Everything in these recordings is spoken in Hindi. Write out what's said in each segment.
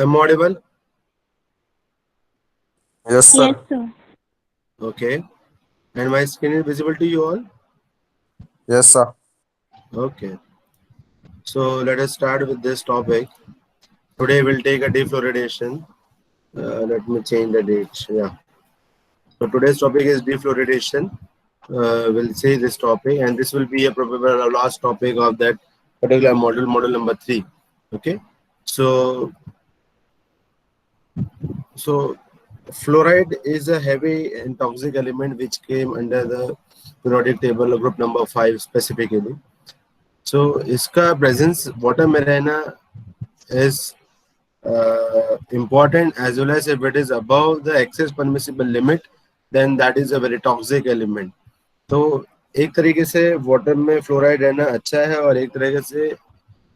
am I audible? Yes, Yes, sir. sir. Okay. And my screen is visible to you all? Yes, sir. Okay. So let us start with this topic. Today we'll take a defluoridation. Let me change the date. Yeah. So today's topic is defluoridation. We'll say this topic, and this will be a probably a last topic of that particular model number 3. Okay. So so fluoride is a heavy and toxic element which came under the periodic table of group number 5 specifically. So इसका presence water में रहना is important, as well as if it is above the excess permissible limit, then that is a very toxic element. तो एक तरीके से वाटर में फ्लोराइड रहना अच्छा है और एक तरीके से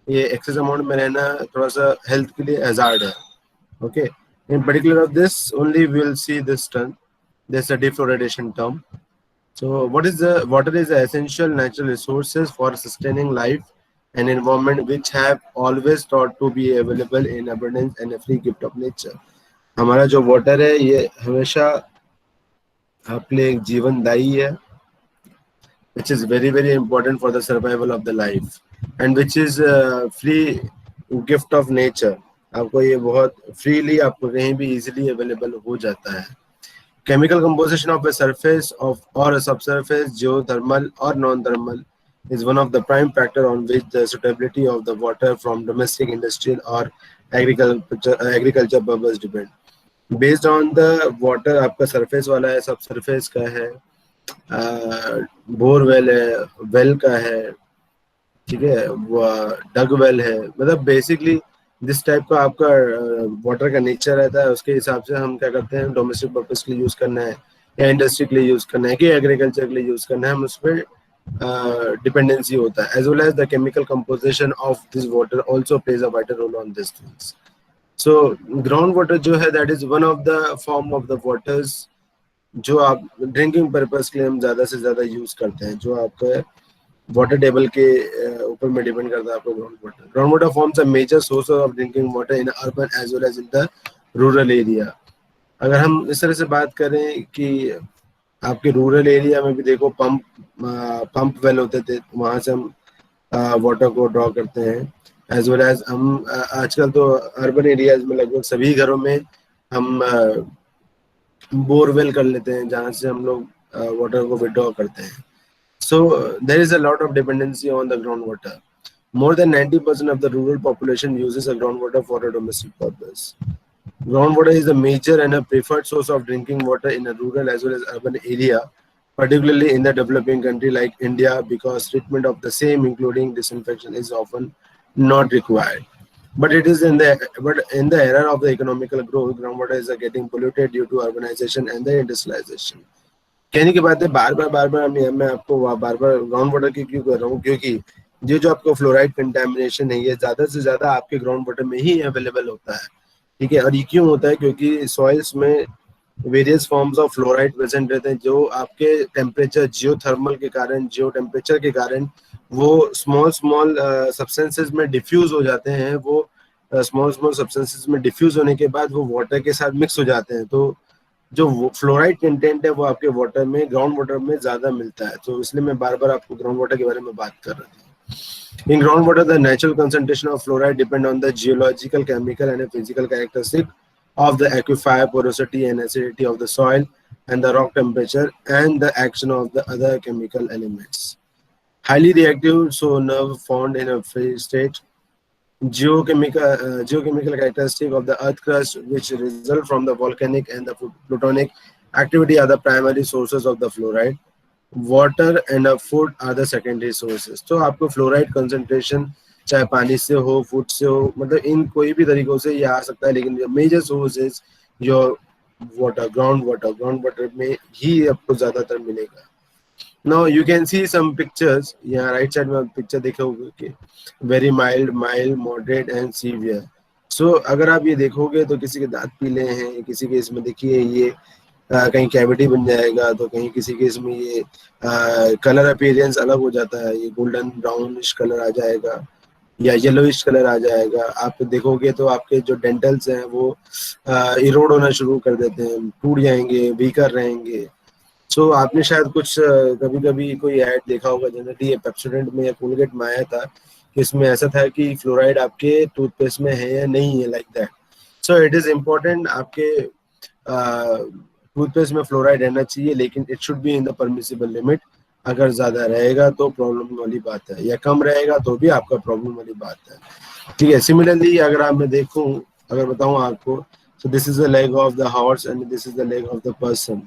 ये एक्सेस अमाउंट में रहना थोड़ा सा हेल्थ के लिए हैजार्ड है. Okay. In particular of this, only we will see this term. There's a defluoridation term. So, what is the water is the essential natural resources for sustaining life and environment, which have always thought to be available in abundance and a free gift of nature. हमारा जो water है ये हमेशा आपके लिए एक जीवनदायी है, which is very very important for the survival of the life and which is free gift of nature. आपको ये बहुत freely आपको कहीं भी easily available हो जाता है. Chemical composition of a surface of or a subsurface, geothermal or non-thermal, is one of the prime factor on which the suitability of the water from domestic, industrial or agriculture purpose depend. Based on the water आपका surface वाला है, subsurface का है, बोरवेल है, वेल का है, ठीक है, वो डग वेल है, मतलब बेसिकली जिस टाइप का आपका वाटर का नेचर रहता है उसके हिसाब से हम क्या करते हैं, डोमेस्टिक पर्पस के लिए यूज करना है या इंडस्ट्री के लिए यूज करना है कि एग्रीकल्चर के लिए यूज करना है, हम उस पर डिपेंडेंसी होता है. As well as the chemical composition of this water also plays a vital role on this things. So ground water जो है that is one of the form of the waters जो आप ड्रिंकिंग पर्पस के लिए हम ज्यादा से ज्यादा यूज करते हैं, जो आपका वाटर टेबल के ऊपर में डिपेंड करता है आपका ground water. Ground water forms a major source of drinking water in urban as well as in the rural area. अगर हम इस तरह से बात करें कि आपके रूरल एरिया में भी देखो पंप वेल होते थे, वहां से हम वाटर को ड्रॉ करते हैं. एज वेल एज हम आजकल तो अर्बन एरियाज में लगभग सभी घरों में हम बोरवेल कर लेते हैं जहाँ से हम लोग वाटर को विड्रॉ करते हैं. So there is a lot of dependency on the groundwater. More than 90% of the rural population uses a groundwater for a domestic purpose. Groundwater is a major and a preferred source of drinking water in a rural as well as urban area, particularly in the developing country like India, because treatment of the same, including disinfection, is often not required. But in the era of the economical growth, groundwater is getting polluted due to urbanization and the industrialization. कहने की बात है, बार बार मैं आपको बार बार ग्राउंड वाटर की क्यों कर रहा हूँ, क्योंकि जो आपको फ्लोराइड कंटेमिनेशन है ये ज्यादा से ज्यादा आपके ग्राउंड वाटर में ही अवेलेबल होता है. ठीक है, और ये क्यों होता है, क्योंकि सॉइल्स में various forms of fluoride present रहते हैं जो आपके टेम्परेचर जियोथर्मल के कारण, जियो टेम्परेचर के कारण वो स्मॉल स्मॉल सब्सटेंसेस में डिफ्यूज हो जाते हैं. वो स्मॉल स्मॉल सब्सटेंसेस में डिफ्यूज होने के बाद वो वाटर के साथ मिक्स हो जाते हैं. तो जो फ्लोराइड कंटेंट है वो आपके वाटर में, ग्राउंड वाटर में ज्यादा मिलता है. तो इसलिए मैं बार बार आपको ग्राउंड वाटर के बारे में बात कर रहा था. In groundwater, the natural concentration of fluoride depend on the geological, chemical, and physical characteristic of the aquifer, porosity, and acidity of the soil, and the rock temperature, and the action of the other chemical elements. Highly reactive, so nerve found in a free state. Geochemical characteristic of the earth crust, which result from the volcanic and the plutonic activity, are the primary sources of the fluoride. Water and food are the secondary sources. तो आपको फ्लोराइड कंसंट्रेशन चाहे पानी से हो, फूड से हो, मतलब इन कोई भी तरीकों से ये आ सकता है, लेकिन major source is your water, ground water में ही आपको ज्यादातर मिलेगा. Now you can see some pictures, यहाँ राइट साइड में पिक्चर देखे होंगे कि very mild, moderate and severe. So अगर आप ये देखोगे तो किसी के दांत पीले हैं, किसी के इसमें देखिए ये कहीं कैविटी बन जाएगा, तो कहीं किसी के इसमें ये कलर अपीयरेंस अलग हो जाता है, ये गोल्डन ब्राउनिश कलर आ जाएगा. या येलोइश कलर आ जाएगा। आप देखोगे तो आपके जो डेंटल्स हैं वो इरोड होना शुरू कर देते हैं, टूट जाएंगे, वीकर रहेंगे। सो आपने शायद कुछ कभी कभी कोई ऐड देखा होगा, जनरली ये पेप्सोडेंट में या कोलगेट में आया था कि इसमें ऐसा था कि फ्लोराइड आपके टूथपेस्ट में है या नहीं है, like that. So it is important, आपके टूथपेस्ट में फ्लोराइड रहना चाहिए, लेकिन it should be in the permissible limit. अगर ज्यादा रहेगा तो प्रॉब्लम वाली बात है, या कम रहेगा तो भी आपका प्रॉब्लम वाली बात है। ठीक है। सिमिलरली अगर आप मैं देखूं, अगर बताऊं आपको, so this is the leg of the horse and this is the leg of the person।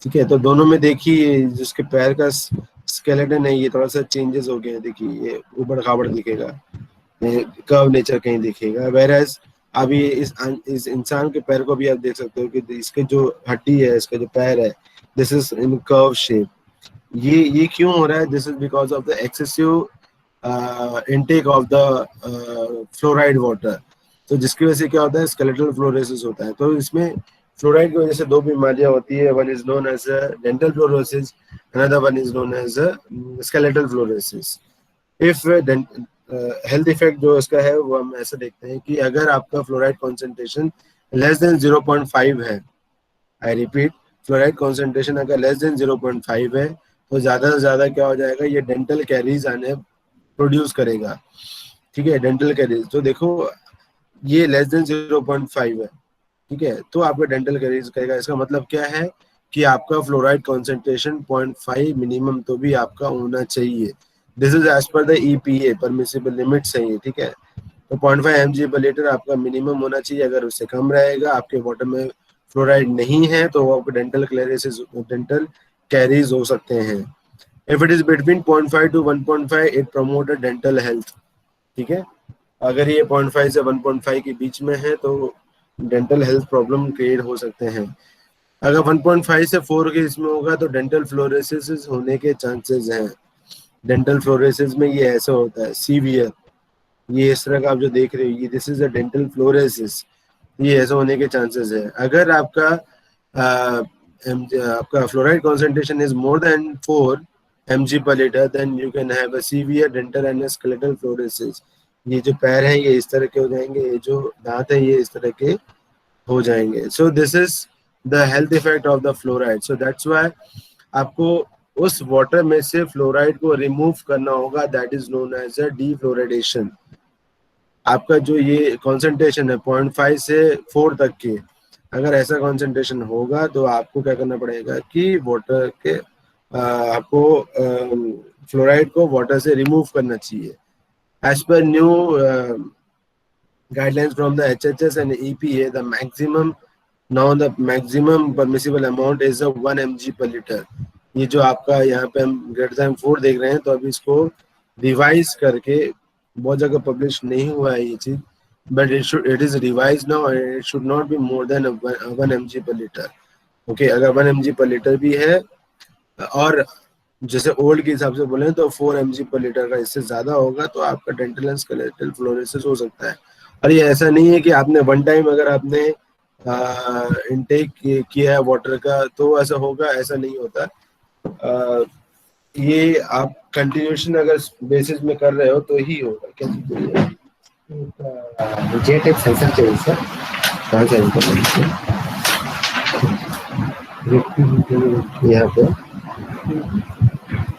ठीक है, तो दोनों में देखिए जिसके पैर का स्केलेटन है ये थोड़ा सा चेंजेस हो गए हैं। देखिए ये ऊबड़ खाबड़ दिखेगा, कर्व नेचर कहीं दिखेगा। वेरएज अभी इस इंसान के पैर को भी आप देख सकते हो कि इसके जो हड्डी है, इसका जो पैर है, this is in curve shape. ये क्यों हो रहा है? This is because of the excessive intake of the fluoride water. तो जिसकी वजह से क्या होता है, स्केलेटल फ्लोरोसिस होता है। तो इसमें फ्लोराइड की वजह से दो बीमारियां होती है, one is known as dental fluorosis, another one is known as skeletal fluorosis. If health effect जो इसका है वो हम ऐसे देखते हैं कि अगर आपका फ्लोराइड कॉन्सेंट्रेशन लेस देन 0.5 है, आई रिपीट, फ्लोराइड कॉन्सेंट्रेशन अगर लेस देन 0.5 है तो ज्यादा से ज्यादा क्या हो जाएगा, ये डेंटल कैरीज आने प्रोड्यूस करेगा। ठीक है, डेंटल कैरीज। तो देखो ये लेस देन 0.5 है, ठीक है, तो आपका डेंटल कैरीज करेगा। इसका मतलब क्या है कि आपका फ्लोराइड कॉन्सेंट्रेशन 0.5 मिनिमम तो भी आपका होना चाहिए। This is as per the EPA, permissible limit सही है। ठीक है, तो 0.5 mg पर लीटर आपका मिनिमम होना चाहिए। अगर उससे कम रहेगा, आपके वाटर में फ्लोराइड नहीं है, तो आपको डेंटल क्लेरिसिस, डेंटल कैरीज हो सकते हैं। If it is between 0.5 to 1.5 it promote dental health. ठीक है, अगर ये 0.5 से 1.5 के बीच में है तो डेंटल हेल्थ प्रॉब्लम क्रिएट हो सकते हैं। अगर 1.5 से 4 के इसमें होगा तो डेंटल फ्लोरोसिस होने के चांसेस हैं। डेंटल फ्लोरोसिस में ये ऐसा होता है सीवियर, ये इस तरह का आप जो देख रहे हो, ये this is a dental fluorosis, ये ऐसा होने के चांसेस है। अगर आपका fluoride concentration is more than 4 mg per liter, then you can have a severe dental and skeletal fluorosis। ये जो पैर हैं ये इस तरह के हो जाएंगे, ये जो दांत है ये इस तरह के हो जाएंगे। सो this is the health effect of the fluoride. So that's why आपको उस वाटर में से फ्लोराइड को रिमूव करना होगा, that is known as a defluoridation. आपका जो ये कॉन्सेंट्रेशन है 0.5 से 4 तक के, अगर ऐसा कॉन्सेंट्रेशन होगा तो आपको क्या करना पड़ेगा कि वाटर के आपको फ्लोराइड को वाटर से रिमूव करना चाहिए। As per new guidelines from the HHS and EPA, the maximum permissible amount is a 1 mg per liter। ये जो आपका यहाँ पे हम ग्रेटर देन 4 देख रहे हैं, तो अभी इसको रिवाइज करके, बहुत जगह पब्लिश नहीं हुआ है ये चीज, but it is revise now and it should not be more than 1 mg per liter। Okay, अगर 1 mg per liter भी है, और जैसे ओल्ड के हिसाब से बोले तो 4 mg पर लीटर का इससे ज्यादा होगा तो आपका डेंटल एंड स्केलेटल फ्लोरोसिस हो सकता है। और ये ऐसा नहीं है कि आपने वन टाइम अगर आपने इनटेक किया है वाटर का तो ऐसा होगा, ऐसा नहीं होता। ये आप कंटिन्यूशन अगर बेसिस में कर रहे हो तो ही होगा। क्या चीज है? जे टाइप सेंसर चाहिए सर। कहाँ से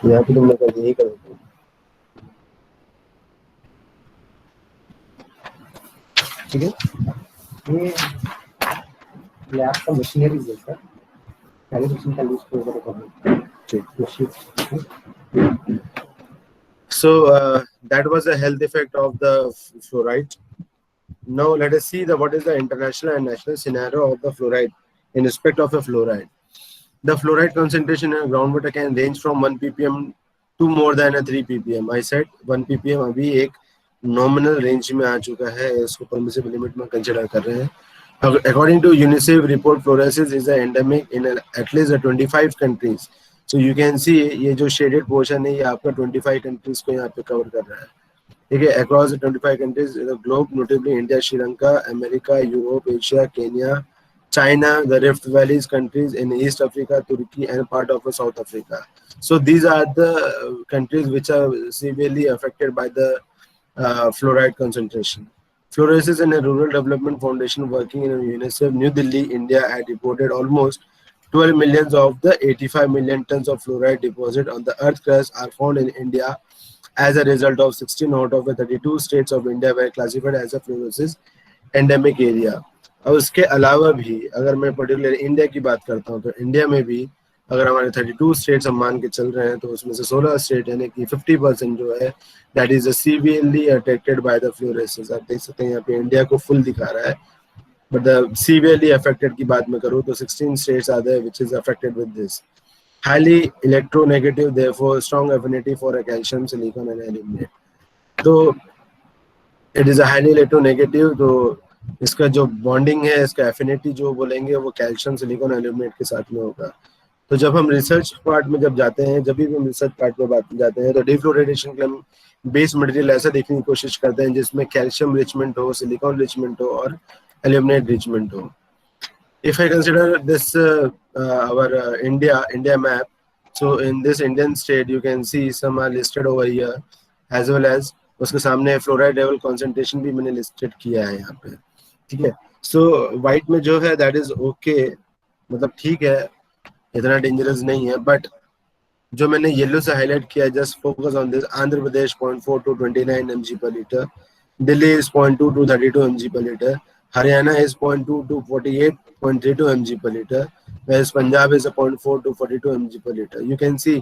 यहाँ पे तुम लोग यही करोगे। ठीक है, ये आपका मशीनरीज है सर, कैलिब्रेशन का यूज करोगे। So that was the health effect of the fluoride. Now let us see what is the international and national scenario of the fluoride in respect of a fluoride. The fluoride concentration in groundwater can range from 1 ppm to more than a 3 ppm। I said 1 ppm अभी एक nominal range में आ चुका है, इसको permissible limit में consider कर रहे हैं। According to UNICEF report, fluorosis is endemic in at least 25 countries। So you can see ये जो shaded portion है ये आपका 25 countries को यहाँ पे cover कर रहा है। ठीक है, across the 25 countries in the globe, notably India, Sri Lanka, America, Europe, Asia, Kenya, China, the Rift Valleys countries in East Africa, Turkey, and part of South Africa। So these are the countries which are severely affected by the fluoride concentration. Fluorosis and a Rural Development Foundation working in UNICEF, New Delhi, India, had reported almost 12 millions of the 85 million tons of fluoride deposit on the earth crust are found in India. As a result of 16 out of the 32 states of India were classified as a fluorosis endemic area. और उसके अलावा भी अगर मैं पर्टिकुलर इंडिया की बात करता हूँ तो इंडिया में भी अगर हमारे 32 स्टेट्स हम मान के चल रहे हैं तो उसमें से 16 स्टेट यानी कि 50% जो है that is severely affected by the fluorosis. आप देख सकते हैं यहाँ पे इंडिया को फुल दिखा रहा है, बट द सीवियरली अफेक्टेड की बात मैं करूँ तो 16 states are there which is affected with this. Highly electronegative, therefore strong affinity for a calcium, silicon and aluminate. तो it is a highly electronegative, तो इसका जो बॉन्डिंग है, इसका एफिनिटी जो बोलेंगे वो कैल्शियम, सिलिकॉन, एल्यूमिनेट के साथ में होगा. तो जब हम रिसर्च पार्ट में जब जाते हैं, जब भी हम रिसर्च पार्ट में बात जाते हैं तो डिफ्लोरेशन के हम बेस मटेरियल ऐसा देखने की कोशिश करते हैं जिसमें कैल्शियम रिचमेंट हो, सिलिकॉन रिचमेंट हो और एल्यूमिनेट रिचमेंट हो. If I consider this our India map, so in this Indian state you can see some are listed over here, as well as उसके सामने फ्लोराइड लेवल कंसंट्रेशन भी मैंने लिस्टेड किया है यहाँ पे. ठीक है, सो वाइट में जो है दैट इज ओके, मतलब ठीक है, इतना डेंजरस नहीं है. बट जो मैंने येलो से हाईलाइट किया है, just focus on this. Andhra Pradesh 0.4 to 29 mg per liter, Delhi is 0.2 to 32 mg per liter, Haryana is 0.2 to 48.32 mg per liter, whereas Punjab is 0.4 to 42 mg per liter. You can see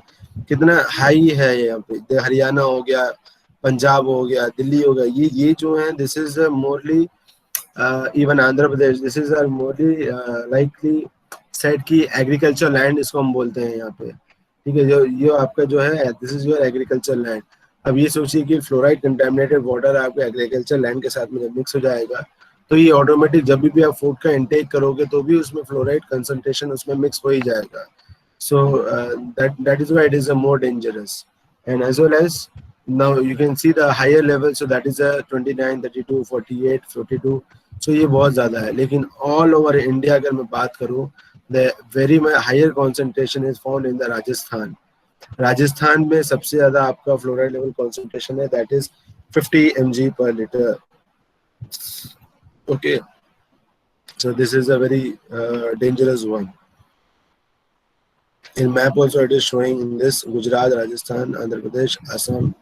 कितना हाई है यहाँ पे. हरियाणा हो गया, पंजाब हो गया, दिल्ली हो गया, ये जो है this is morally even Andhra Pradesh, this is morally likely set की एग्रीकल्चर लैंड इसको हम बोलते हैं यहाँ पे. ठीक है, जो ये आपका जो है this is your agriculture land. अब ये सोचिए कि फ्लोराइड कंटेमिनेटेड वाटर आपके एग्रीकल्चर लैंड के साथ में जब मिक्स हो जाएगा तो ये ऑटोमेटिक जब भी आप फूड का इनटेक करोगे तो भी उसमें फ्लोराइड कंसंट्रेशन उसमें मिक्स हो ही जाएगा. So that is why it is a more dangerous. And as well as now you can see the higher level, so that is a 29, 32, 48, 42. So ये बहुत ज़्यादा है. लेकिन ऑल ओवर इंडिया अगर मैं बात करूँ, the very higher concentration is found in the Rajasthan. Rajasthan में सबसे ज़्यादा आपका फ्लोराइड लेवल कॉन्सेंट्रेशन है, that is 50 mg per liter. Okay, so this is a very dangerous one. In map also it is showing in this Gujarat, Rajasthan, Andhra Pradesh, Assam.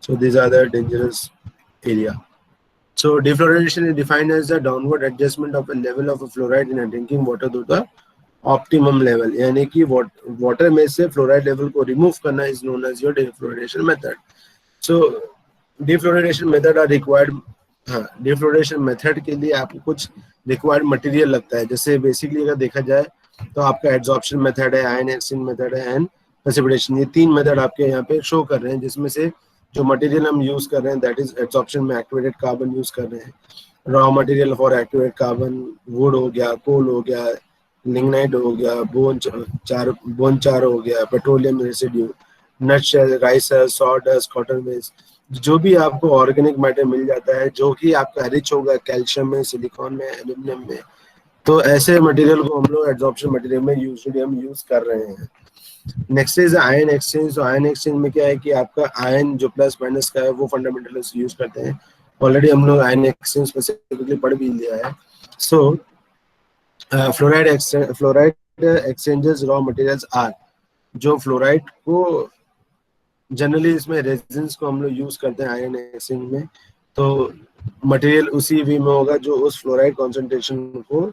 So these are the dangerous area. So defluoridation is defined as the downward adjustment of a level of a fluoride in a drinking water to the optimum level. यानी कि water में से fluoride level को remove करना is known as your defluoridation method. So defluoridation method are required. हाँ, डिफ्लोरेशन मेथड के लिए आपको कुछ रिक्वायर्ड मटेरियल लगता है. जैसे बेसिकली अगर देखा जाए तो आपका एड्सॉर्प्शन मेथड है, आयन एक्सचेंज मेथड है एंड प्रेसिपिटेशन. ये 3 मेथड आपके यहाँ पे शो कर रहे हैं, जिसमें से जो मटेरियल हम यूज कर रहे हैं दैट इज एड्सॉर्प्शन में एक्टिवेटेड कार्बन यूज कर रहे हैं. Raw material for activated carbon would हो गया, कोल हो गया, लिग्नाइट हो गया, बोन चार हो गया, petroleum residue, nut shell, rice, sawdust, cotton waste. जो भी आपको ऑर्गेनिक मैटर मिल जाता है जो कि आपका रिच होगा कैल्शियम में, सिलिकॉन में, एल्यूमिनियम में, तो ऐसे मटेरियल को हम लोग एड्सॉर्प्शन मटेरियल में यूजुअली हम यूज कर रहे हैं. Next is ion exchange. तो आयन एक्सचेंज में क्या है कि आपका आयन जो प्लस माइनस का है वो फंडामेंटल यूज करते हैं. ऑलरेडी हम लोग आयन एक्सचेंज स्पेसिफिकली पढ़ भी लिया है. So fluoride exchanges raw materials are, जो फ्लोराइड को जनरली इसमें रेजिन्स को हम लोग यूज करते हैं आयन एक्सचेंज में. तो मटेरियल उसी वे में होगा जो उस फ्लोराइड कॉन्सेंट्रेशन को,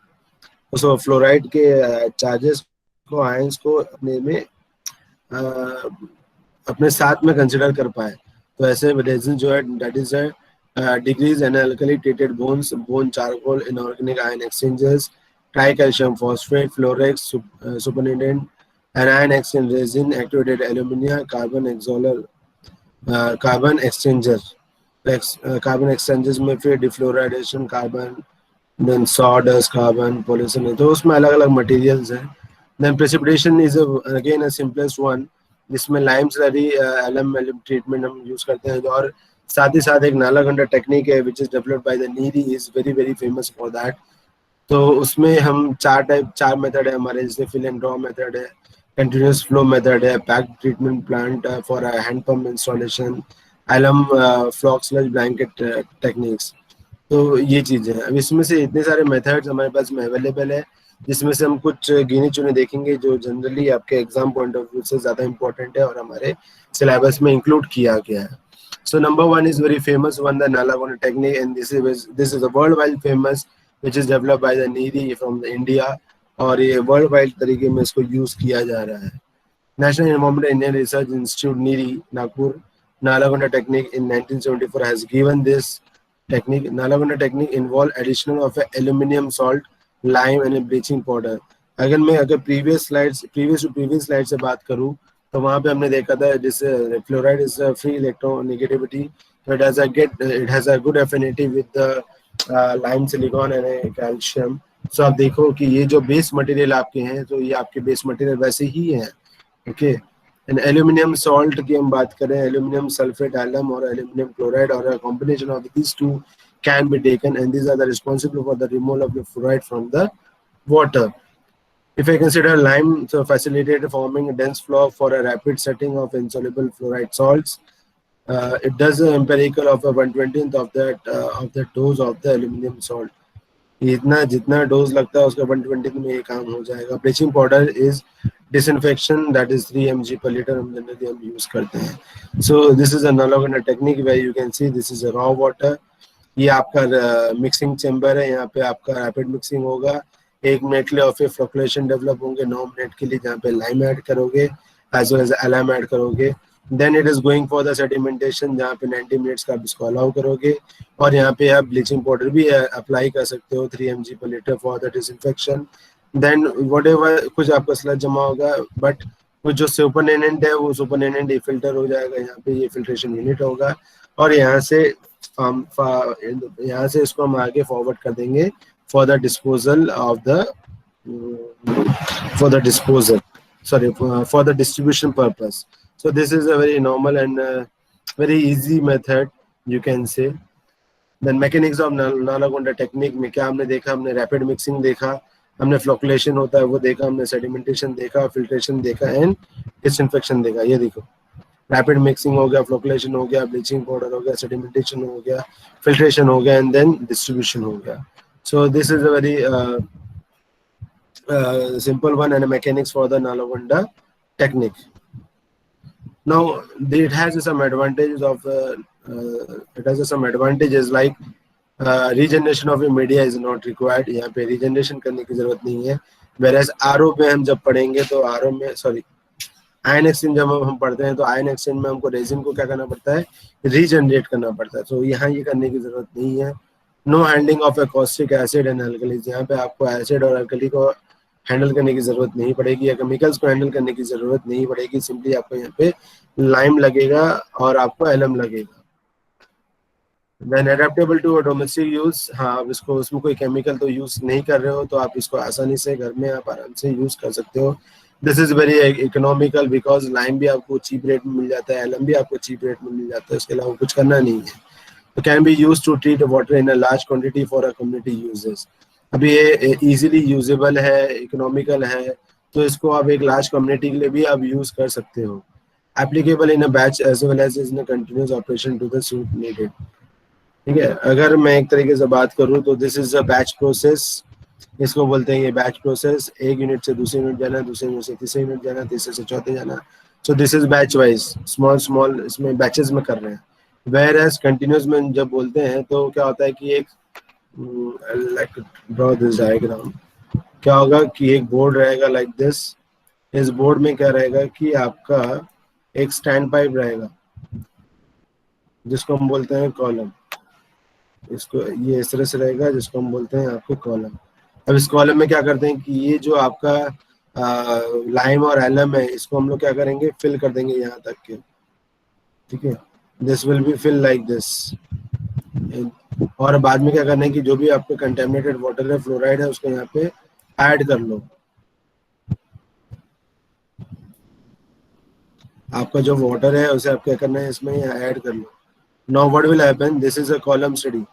उस फ्लोराइड के चार्जेस को, आयंस को अपने में अपने साथ में कंसिडर कर पाए. तो ऐसे रेजिन जो है that is decrease an alkali treated bones, bone charcoal, inorganic ion exchanges, tri calcium phosphate, Fluorex, supernatant, anion exchange resin, activated alumina, carbon exchanger. Carbon exchanges में फिर defluoridation carbon, then sawdust carbon, pollution है, तो उसमें अलग अलग materials हैं. Then precipitation is again a simplest one, जिसमें lime slurry alum treatment हम use करते हैं. और साथ ही साथ एक नालागंडा टेक्निक है which is developed by the NEERI, is very very famous for that. तो उसमें हम चार मेथड है हमारे, जैसे फिल एंड ड्रॉ मेथड है, कंटिन्यूस फ्लो मेथड है, pack treatment plant for hand pump installation, alum floc sludge blanket techniques. तो ये चीजें हैं। अब इसमें से इतने सारे मेथड्स हमारे पास में अवेलेबल है, जिसमें से हम कुछ गिने चुने देखेंगे जो जनरली आपके एग्जाम पॉइंट ऑफ व्यू से ज्यादा इंपॉर्टेंट है और हमारे सिलेबस में इंक्लूड किया गया है। So number one is very famous one, the Nalagona technique, and this is a worldwide famous, which is developed by the NIRI from the India, और ये worldwide तरीके में इसको यूज किया जा रहा है। National Environment Indian Research Institute NIRI Nagpur, Nalagona technique in 1974 has given this technique. Nalagona technique involve addition of a aluminium salt, lime and a bleaching powder. अगर previous slide से बात करूं तो वहां पे हमने देखा था जैसे fluoride is free electronegativity, so it has a good affinity with the lime silicon and calcium. So आप देखो कि ये जो बेस मटेरियल आपके हैं तो ये आपके बेस मटेरियल वैसे ही हैं। ओके, एंड एल्यूमिनियम सॉल्ट की हम बात करें, एल्यूमिनियम सल्फेट एलम और एल्यूमिनियम क्लोराइड और combination of these two can be taken, and these are the responsible for the removal of the fluoride from the water. If I consider lime, so facilitated forming a dense flow for a rapid setting of insoluble fluoride salts. It does an empirical of a 1/20th of the dose of the aluminum salt. इतना जितना डोज लगता है उसका 1/20 में ये काम हो जाएगा। Bleaching powder is disinfection, that is 3 mg per liter हम जनरली हम यूज करते हैं। So this is analogous technique where you can see this is raw water. ये आपका मिक्सिंग चेम्बर है, यहाँ पे आपका रैपिड मिक्सिंग होगा। 1 मिनट के लिए और फिर फ्लक्चुएशन डेवलप होंगे 9 मिनट के लिए, जहाँ पे लाइम ऐड करोगे as well as alum add करोगे। Then it is going for the sedimentation, जहाँ पे 90 मिनट्स का आप इसको अलाउ करोगे और यहाँ पे आप ब्लीचिंग पाउडर भी अप्लाई कर सकते हो 3 mg per liter for the disinfection. Then whatever कुछ आपका स्लज जमा होगा, बट कुछ जो सुपरनेंट है वो सुपरनेंट फिल्टर हो जाएगा, यहाँ पे ये फिल्ट्रेशन यूनिट होगा और यहाँ से इसको हम आगे फॉरवर्ड कर देंगे for the disposal of the for the distribution purpose. So this is a very normal and very easy method you can say. Then mechanics of Nalagunda technique में क्या हमने देखा, हमने रैपिड मिक्सिंग देखा, हमने फ्लोकुलेशन होता है वो देखा, हमने सेडिमेंटेशन देखा, फिल्ट्रेशन देखा एंड डिसइंफेक्शन देखा। ये देखो रैपिड मिक्सिंग हो गया, फ्लोकुलेशन हो गया, ब्लीचिंग पाउडर हो गया, सेडिमेंटेशन हो गया, फिल्ट्रेशन हो गया एंड देन डिस्ट्रीब्यूशन हो गया। सो this is a very simple one and a mechanics for the Nalagunda technique. Now it has some advantages like regeneration of a media is not required. यहाँ पे regeneration करने की जरूरत नहीं है। Whereas RO में हम जब पढ़ेंगे तो RO में आयन एक्सचेंज जब हम पढ़ते हैं तो आयन एक्सचेंज में हमको रेजिन को क्या करना पड़ता है, रीजनरेट करना पड़ता है। तो यहाँ ये करने की जरूरत नहीं है। No handling of a caustic acid and alkalis, यहाँ पे आपको एसिड और अल्कली को हैंडल करने की जरूरत नहीं पड़ेगी या केमिकल्स को हैंडल करने की जरूरत नहीं पड़ेगी। सिंपली आपको यहाँ पे लाइम लगेगा और आपको एलम लगेगा। Then adaptable to domestic use, हाँ आप इसको उसमें कोई केमिकल तो यूज नहीं कर रहे हो तो आप इसको आसानी से घर में आप आराम से यूज कर सकते हो। This is very economical because lime भी आपको चीप रेट में मिल जाता है, एलम भी आपको चीप रेट में मिल जाता है, उसके अलावा कुछ करना नहीं है। तो can be use to treat water in a large quantity for a community uses. अभी ये इजीली यूजेबल है, इकोनॉमिकल है, तो इसको आप एक लार्ज कम्युनिटी के लिए भी आप यूज कर सकते हो। Applicable in a batch as well as in a continuous operation to the suit needed. ठीक है, अगर मैं एक तरीके से बात करूं तो this is a batch process, इसको बोलते हैं ये बैच प्रोसेस। एक यूनिट से दूसरे यूनिट जाना, दूसरे यूनिट से तीसरे यूनिट जाना, तीसरे से चौथे जाना। सो this is batch wise, small इसमें बैचेस में कर रहे हैं। वेयर एज कंटिन्यूअस में जब बोलते हैं तो क्या होता है कि एक like draw this diagram, क्या होगा कि एक बोर्ड रहेगा लाइक दिस। इस बोर्ड में क्या रहेगा कि आपका एक स्टैंड पाइप रहेगा जिसको हम बोलते हैं कॉलम। इसको ये इस तरह से रहेगा जिसको हम बोलते हैं आपको कॉलम। अब इस कॉलम में क्या करते हैं कि ये जो आपका लाइम और एलम है इसको हम लोग क्या करेंगे, फिल कर देंगे यहाँ तक के। ठीक है, this will be feel like this. और बाद में क्या करना है कि जो भी आपको कंटेमिनेटेड वाटर है, फ्लोराइड है, उसको यहाँ पे ऐड कर लो। आपका जो वाटर है उसे आप क्या करना है इसमें ऐड कर लो। Now what will happen, this is a column study.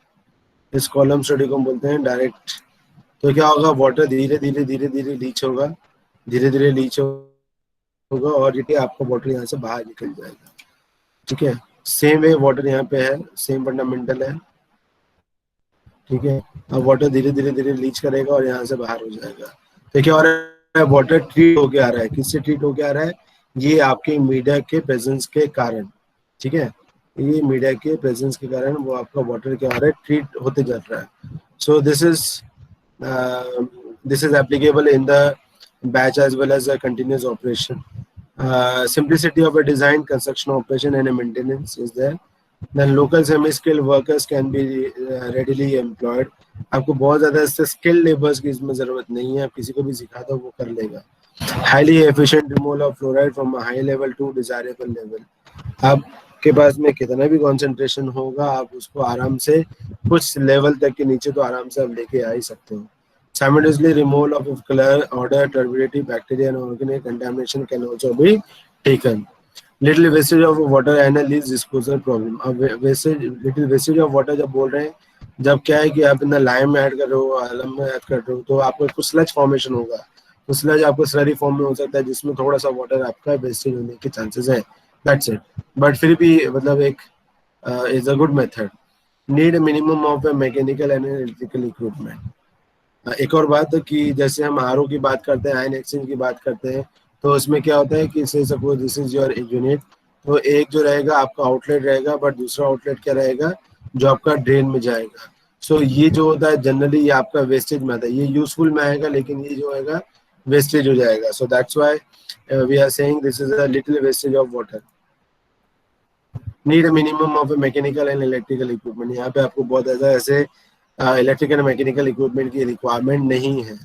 इस कॉलम स्टडी को हम बोलते हैं डायरेक्ट। तो क्या होगा, वाटर धीरे धीरे लीच होगा, धीरे धीरे लीच होगा और ये आपका वाटर यहाँ से बाहर निकल जाएगा। ठीक है, सेम वे वाटर यहाँ पे है, सेम फंडामेंटल है, ठीक है। अब वाटर धीरे धीरे धीरे लीच करेगा और यहाँ से बाहर हो जाएगा। तो क्या हो रहा है, वाटर ट्रीट होके आ रहा है। किससे ट्रीट होके आ रहा है? ये आपके मीडिया के प्रेजेंस के कारण, ठीक है, ये मीडिया के प्रेजेंस के कारण वो आपका वाटर क्या हो रहा है, ट्रीट होते जा रहा है। सो this is applicable in the batch as well as a continuous operation. Simplicity of a design, construction, operation and a maintenance is there. Then local semi-skilled workers can be readily employed. आपको बहुत ज़्यादा इससे skilled laborers की इसमें ज़रूरत नहीं है, आप किसी को भी सिखा दो वो कर लेगा। Highly efficient removal of fluoride from a high level to desirable level. आपके पास में कितना भी concentration होगा, आप उसको आराम से कुछ लेवल तक के नीचे तो आराम से आप लेके आ ही सकते हो। Simultaneously removal of color, odor, turbidity, bacteria and organic contamination can also be taken. Little wastage of water and a least disposal problem. अब wastage, little wastage of water जब बोल रहे हैं, जब क्या है कि आप इतना लाइम में ऐड कर रहे हो, अलम में ऐड कर रहे हो, तो आपको कुछ स्लज फॉर्मेशन होगा। तो स्लज आपको स्लरी फॉर्म में हो सकता है जिसमें थोड़ा सा वाटर आपका वेस्टेज होने के चांसेस है। That's it. बट फिर भी मतलब एक is a good method. Need minimum of a mechanical and electrical equipment. एक और बात कि जैसे हम आरओ की बात करते हैं, आयन एक्सचेंज की बात करते हैं, तो उसमें क्या होता है कि से suppose this is your unit, तो एक जो रहेगा आपका आउटलेट रहेगा, बट दूसरा आउटलेट क्या रहेगा जो आपका ड्रेन में जाएगा। सो ये जो होता है जनरली ये आपका वेस्टेज में आता है, ये यूजफुल में आएगा लेकिन ये जो आएगा वेस्टेज हो जाएगा। So that's why we are saying this is a little wastage of water. Need a minimum of a mechanical and electrical equipment. यहाँ पे आपको बहुत ज़्यादा ऐसे इलेक्ट्रिकल मैकेनिकल इक्विपमेंट की रिक्वायरमेंट नहीं है।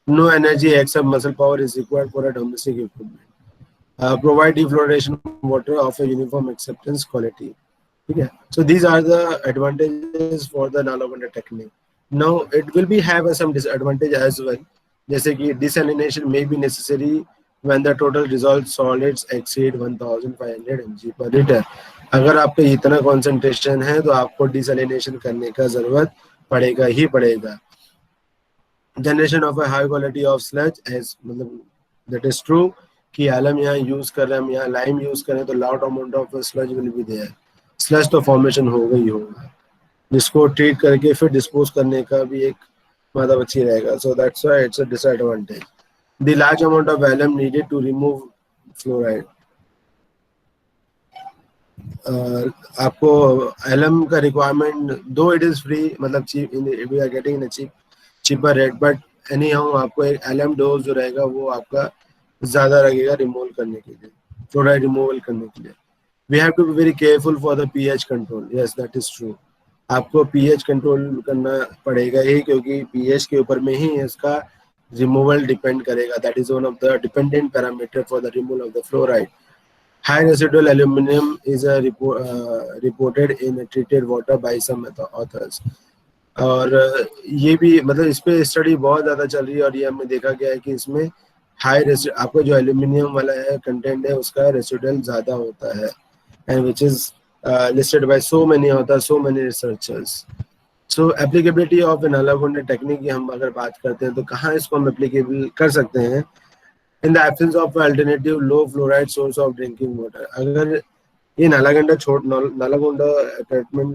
No energy except muscle power is required for a domestic equipment. Provide defluoridation water of a uniform acceptance quality, ठीक है। So these are the advantages for the Nalgonda technique. Now it will be have some disadvantage as well, जैसे कि desalination may be necessary when the total dissolved solids exceed 1500 mg per liter। अगर आपका इतना कॉन्सेंट्रेशन है तो आपको डिसैलिनेशन करने का जरूरत पड़ेगा ही पड़ेगा। Generation of a high quality of sludge as, मतलब दैट इज ट्रू कि आलम यहाँ यूज कर रहे हैं, हम यहाँ लाइम यूज करें तो large amount of sludge will be there. Sludge तो फॉर्मेशन होगा ही होगा, जिसको ट्रीट करके फिर डिस्पोज करने का भी एक मतलब अच्छी रहेगा। सो that's why it's a disadvantage. The large amount of alum needed to remove fluoride। आपको alum का requirement, though it is free, मतलब cheap, we are getting in a cheaper rate, but anyhow आपको एक alum dose जो रहेगा वो आपका ज़्यादा लगेगा रिमूव करने के लिए, fluoride रिमूवल करने के लिए। We have to be very careful for the pH control। Yes, that is true। आपको pH कंट्रोल करना पड़ेगा ही, क्योंकि pH के ऊपर में ही इसका removal depend करेगा। That is one of the dependent parameter for the removal of the fluoride। High residual aluminum is reported in treated water by some authors। और ये भी मतलब इस पे स्टडी बहुत ज़्यादा चल रही है और ये हमने देखा गया है कि इसमें आपको जो एल्यूमिनियम वाला है कंटेंट है उसका रेसिडुअल ज़्यादा होता है, and which is listed by so many authors, so many researchers। So applicability of Nalgonda technique की हम अगर बात करते हैं तो कहाँ इसको हम एप्लीकेबल कर सकते हैं? In the absence of alternative low fluoride source of drinking water. अगर ये नालागोंडा ट्रीटमेंट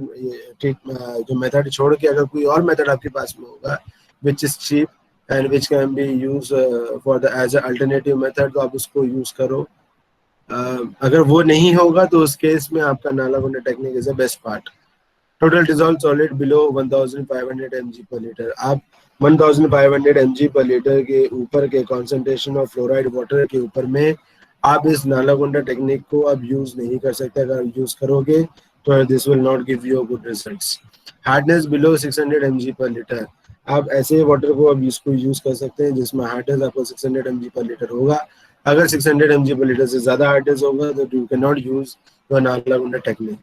जो मेथड छोड़ के अगर कोई और मेथड आपके पास में होगा which is cheap and which can be use for the as alternative method, तो आप उसको यूज करो। अगर वो नहीं होगा तो उस केस में आपका Nalgonda technique is the best part. Total dissolved solid below 1500 mg per liter। आप 1500 mg per liter के ऊपर के कॉन्सेंट्रेशन ऑफ फ्लोराइड वाटर के ऊपर में आप इस नालागोंडा टेक्निक को अब यूज नहीं कर सकते। अगर यूज करोगे तो this will not give you good results. Hardness below 600 mg per liter। आप ऐसे वाटर को अब इसको यूज कर सकते हैं जिसमें हार्डनेस आपको 600 mg per liter होगा। अगर 600 mg per liter से ज्यादा हार्डनेस होगा तो you can not use the Nalgonda technique.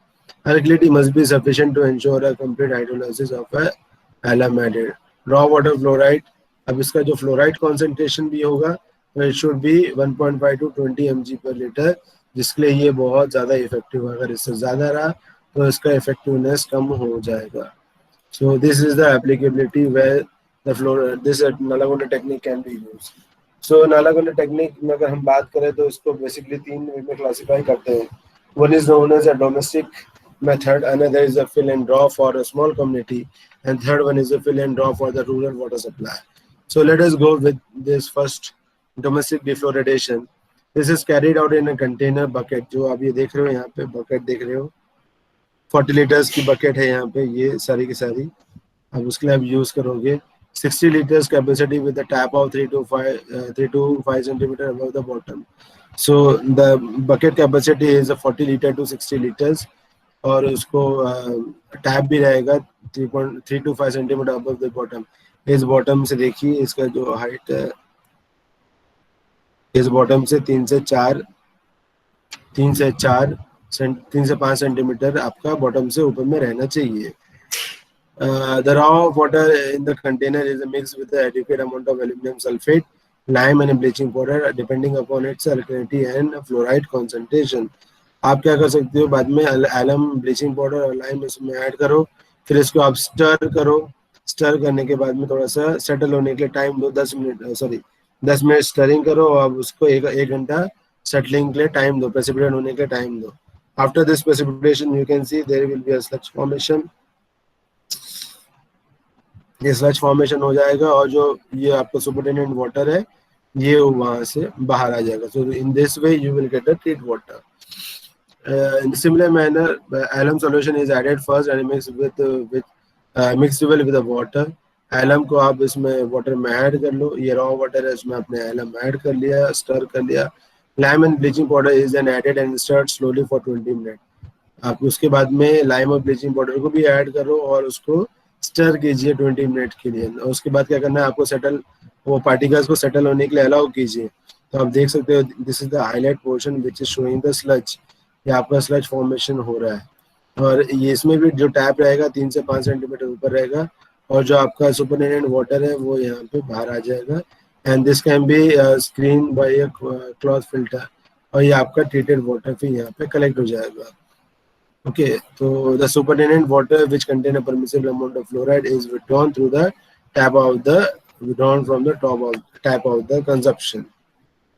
Alkalinity must be sufficient to ensure a complete hydrolysis of a alum added। Raw water fluoride, अब इसका जो फ्लोराइड कॉन्सेंट्रेशन भी होगा तो it should be 1.5 to 20 mg per liter, जिसके लिए ये बहुत ज़्यादा इफेक्टिव है। अगर इससे ज़्यादा रहा तो इसका इफेक्टिवनेस कम हो जाएगा। So this is the applicability where the this Nalgonda technique can be use. So Nalgonda technique में अगर हम बात करें तो इसको बेसिकली 3 वे में क्लासिफाई करते हैं। One is known as a domestic method, another is a fill and draw for a small community, and third one is a fill and draw for the rural water supply. So let us go with this first, domestic defloridation. This is carried out in a container bucket. जो आप ये देख रहे हो यहाँ पे bucket देख रहे हो, 40 लीटर्स की bucket है यहाँ पे, ये सारी की सारी अब उसके लिए आप यूज करोगे. 60 liters capacity with a tap of 3 to 5 centimeter above the bottom. So the bucket capacity is a 40 liter to 60 liters और उसको टैप भी रहेगा 3 to 5 centimetre above the bottom. इस बॉटम से देखिए इसका जो हाइट है, इस बॉटम से 3 से 5 सेंटीमीटर आपका बॉटम से ऊपर में रहना चाहिए. The raw water in the container is mixed with an adequate amount of aluminum sulfate, lime and bleaching powder depending upon its alkalinity and fluoride concentration. आप क्या कर सकते हो, बाद में एलम, ब्लीचिंग पाउडर और लाइम इसमें ऐड करो, फिर इसको आप स्टर करो. स्टर करने के बाद में थोड़ा सा सेटल होने के लिए टाइम दो, 10 मिनट स्टरिंग करो और उसको एक घंटा सेटलिंग के लिए टाइम दो, प्रेसिपिटेट होने के लिए टाइम दो. After this precipitation you can see there will be a sludge formation. ये स्लज फॉर्मेशन हो जाएगा और जो ये आपका सुपरटेंडेंट वाटर है ये वहां से बाहर आ जाएगा. So in this way you will get a treat water. In a similar manner, alum solution is added first and mixed well with the water. alum को आप इसमें वाटर में ऐड कर लो, ये रॉ वाटर है इसमें आपने alum ऐड कर लिया, स्टर कर लिया. lime and bleaching powder is then added and stirred slowly for 20 minutes. आप उसके बाद में लाइम और ब्लीचिंग पाउडर को भी ऐड करो और उसको स्टर कीजिए 20 मिनट के लिए. और उसके बाद क्या करना है, आपको सेटल, वो पार्टिकल्स को सेटल होने के लिए अलाउ कीजिए. तो आप देख सकते हो this is the highlight portion which is showing the sludge. ये आपका स्लज फॉर्मेशन हो रहा है और ये इसमें भी जो टैप रहेगा 3 से 5 सेंटीमीटर ऊपर रहेगा और जो आपका सुपरटेंडेंट वाटर है वो यहाँ पे बाहर आ जाएगा. And this can be screen bye a cloth filter और ये आपका ट्रीटेड वाटर फिर यहाँ पे कलेक्ट हो जाएगा. Okay, so the supernatant water which contain a permissible amount of fluoride is withdrawn from the tap of the consumption.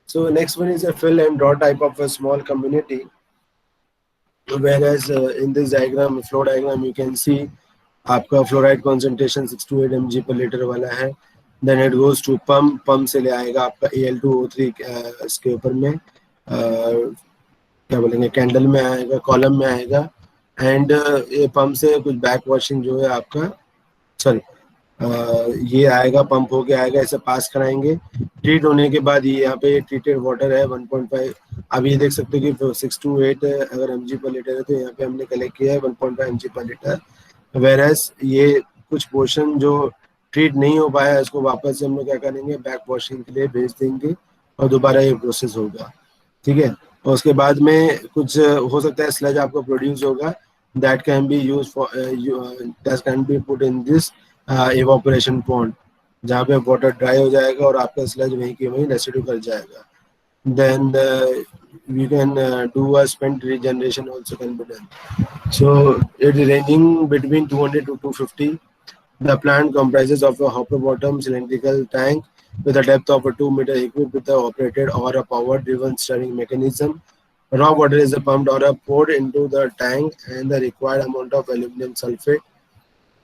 So next one is a fill and draw type of a small community. Whereas in this diagram, flow diagram, you can see आपका fluoride concentration 6 to 8 mg per liter वाला है. Then it goes to pump से ले आएगा आपका Al2O3 इसके ऊपर में क्या बोलेंगे, कैंडल में आएगा, कॉलम में आएगा. एंड ये पंप से कुछ बैक वॉशिंग जो है आपका, सॉरी ये आएगा, पंप होके आएगा, ऐसे पास कराएंगे. ट्रीट होने के बाद ये यहाँ पे ट्रीटेड वाटर है 1.5. अब ये देख सकते हो कि 6 to 8 अगर mg पर लीटर है तो यहाँ पे हमने कलेक्ट किया है 1.5 mg पर लीटर. वेरएस ये कुछ पोर्शन जो ट्रीट नहीं हो पाया इसको वापस से हम लोग क्या करेंगे, बैक वॉशिंग के लिए भेज देंगे और दोबारा ये प्रोसेस होगा. ठीक है, और उसके बाद में कुछ हो सकता है स्लज आपको प्रोड्यूस होगा, that can be use for that can be put in this evaporation pond, जहाँ पे वाटर ड्राई हो जाएगा और आपका स्लज वहीं के वहीं रेसिड्यू कर जाएगा. Then you can do a spent regeneration also can be done. So it is ranging between 200 to 250. The plant comprises of a hopper bottom cylindrical tank with a depth of a 2 meter equipped with a operated or a power driven stirring mechanism. Raw water is pumped or poured into the tank and the required amount of aluminum sulfate,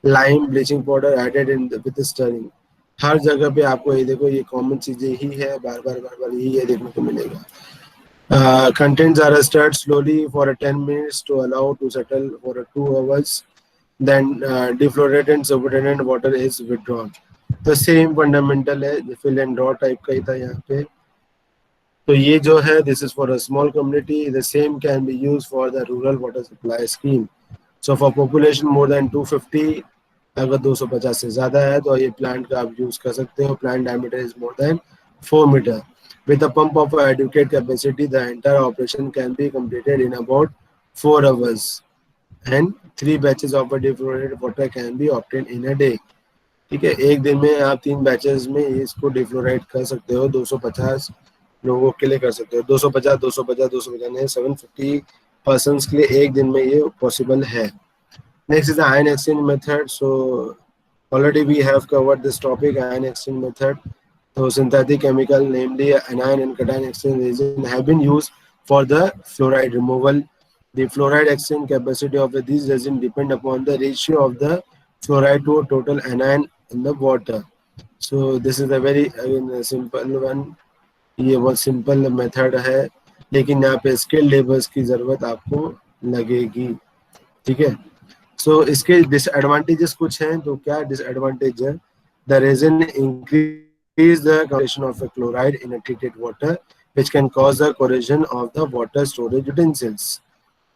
lime, bleaching powder added in with the stirring. हर जगह पे आपको ये देखो, ये कॉमन चीजें ही है, बार बार यही देखने को मिलेगा. Contents are stirred slowly for 10 minutes to allow to settle for 2 hours. Then deflorated and supernatant water is withdrawn. The same fundamental है, fill and draw type का ही था यहाँ पे. तो ये जो है, this is for a small community. The same can be used for the rural water supply scheme. So for population more than 250, अगर 250 से ज़्यादा है तो ये प्लांट का आप यूज़ कर सकते हो. Plant diameter is more than 4 meter. With a pump of adequate capacity, the entire operation can be completed in about 4 hours, and 3 batches of a deflorated water can be obtained in a day. ठीक है, एक दिन में आप 3 बैचेस में इसको डिफ्लोराइड कर सकते हो. 250 लोगों के लिए कर सकते हो. 250 750 पर्सन्स के लिए एक दिन में ये पॉसिबल है. Next is the ion exchange method. So already we have covered this topic, ion exchange method. So synthetic chemical, namely anion and cation exchange reagent, have been used for the fluoride removal. The fluoride exchange capacity of these resin depend upon the ratio of the fluoride to total anion in the water. So this is a very again simple one. ये बहुत सिंपल मेथड है, लेकिन यहाँ पे स्किल लेबर्स की जरूरत आपको लगेगी, ठीक है। सो इसके डिसएडवांटेजेस कुछ हैं, तो क्या डिसएडवांटेज है? The resin increase the concentration of chloride in treated water which can cause the corrosion of the water storage utensils.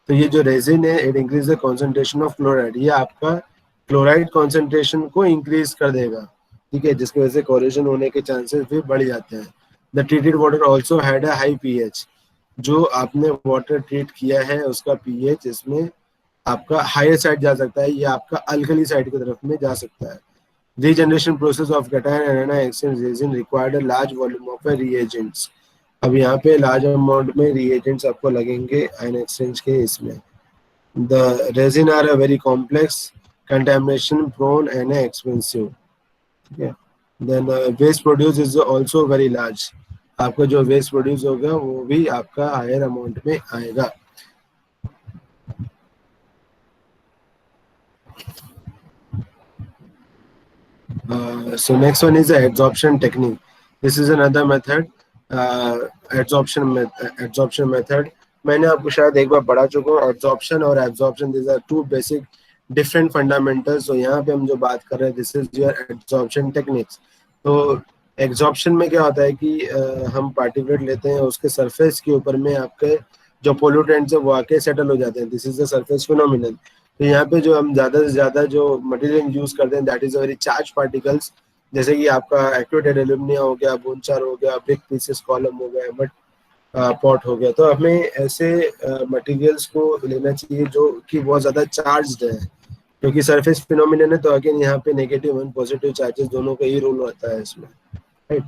तो ये जो रेजिन है, it increase the concentration of chloride, ये आपका क्लोराइड कंसंट्रेशन को इंक्रीज कर देगा, ठीक है, जिसकी वजह से कोरोजन होने के चांसेस भी बढ़ जाते हैं। The treated water also had a high pH, जो आपने वाटर ट्रीट किया है उसका पीएच इसमें आपका हायर साइड जा सकता है, या आपका अल्कली साइड की तरफ में जा सकता है। Regeneration process of cation and anion exchange resin required a large volume of reagents. अब यहाँ पे लार्ज अमाउंट में रिएजेंट्स आपको लगेंगे आयन एक्सचेंज के इसमें। The resin are a very complex, contamination prone and expensive, ठीक है। Then waste produce is also very large, आपका जो वेस्ट प्रोड्यूस होगा वो भी आपका हायर अमाउंट में आएगा। So next one is the adsorption technique. This is another method, adsorption method. मैंने आपको शायद एक बार पढ़ा चुका हूँ। adsorption और absorption, these are two basic different fundamentals. So यहाँ पे हम जो बात कर रहे हैं, this is your adsorption techniques. तो एग्जॉर्प्शन में क्या होता है कि हम पार्टिकुलेट लेते हैं, उसके सरफेस के ऊपर में आपके जो पोल्यूटेंट्स है वो आके सेटल हो जाते हैं। This is the surface phenomenon. तो यहाँ पे जो हम ज़्यादा से ज़्यादा जो मटेरियल यूज करते हैं, that is a very charge particles, जैसे कि आपका एक्टिवेटेड एल्यूमिनियम हो गया, बोनचार हो गया, ब्रिक पीसेस कॉलम हो गया, बट पॉट हो गया। तो हमें ऐसे मटेरियल्स को लेना चाहिए जो कि बहुत ज़्यादा चार्ज्ड है, क्योंकि सरफेस फिनोमिनन है। तो अगेन यहाँ पे नेगेटिव एंड पॉजिटिव चार्जेस दोनों का ही रोल होता है इसमें, राइट।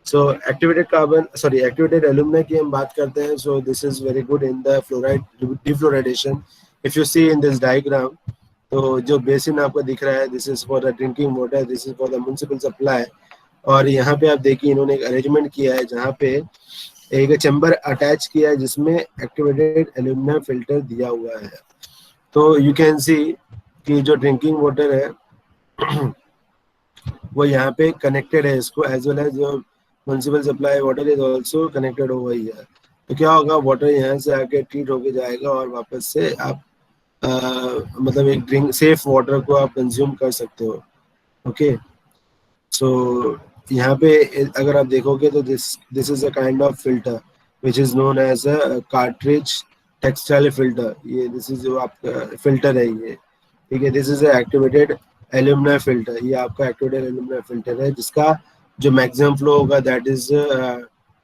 सो एक्टिवेटेड एल्यूमिना की हम बात करते हैं। So this is very good in the fluoride defluoridation. If you see in this diagram, तो जो बेसिन आपको दिख रहा है, this is for the drinking water, this is for the municipal supply. और यहाँ पे आप देखिए इन्होंने एक अरेंजमेंट किया है जहाँ पे एक चैम्बर अटैच किया है जिसमें एक्टिवेटेड एल्यूमिना फिल्टर दिया हुआ है। तो यू कैन सी कि जो ड्रिंकिंग वाटर है वो यहाँ पे कनेक्टेड है इसको, एज वेल एज जो municipal supply water is also connected हुआ ही है। तो क्या होगा, वाटर यहाँ से आके ट्रीट होके जाएगा और वापस से आप मतलब एक ड्रिंक सेफ वाटर को आप कंज्यूम कर सकते हो। ओके, सो यहाँ पे अगर आप देखोगे तो this is a kind of filter which is known as a cartridge textile filter. ये दिस इज जो आपका फिल्टर है ये, ठीक है। This is activated alumina filter, ये आपका एक्टिवेटेड एल्यूमिना फिल्टर है जिसका जो मैक्सिमम फ्लो होगा that is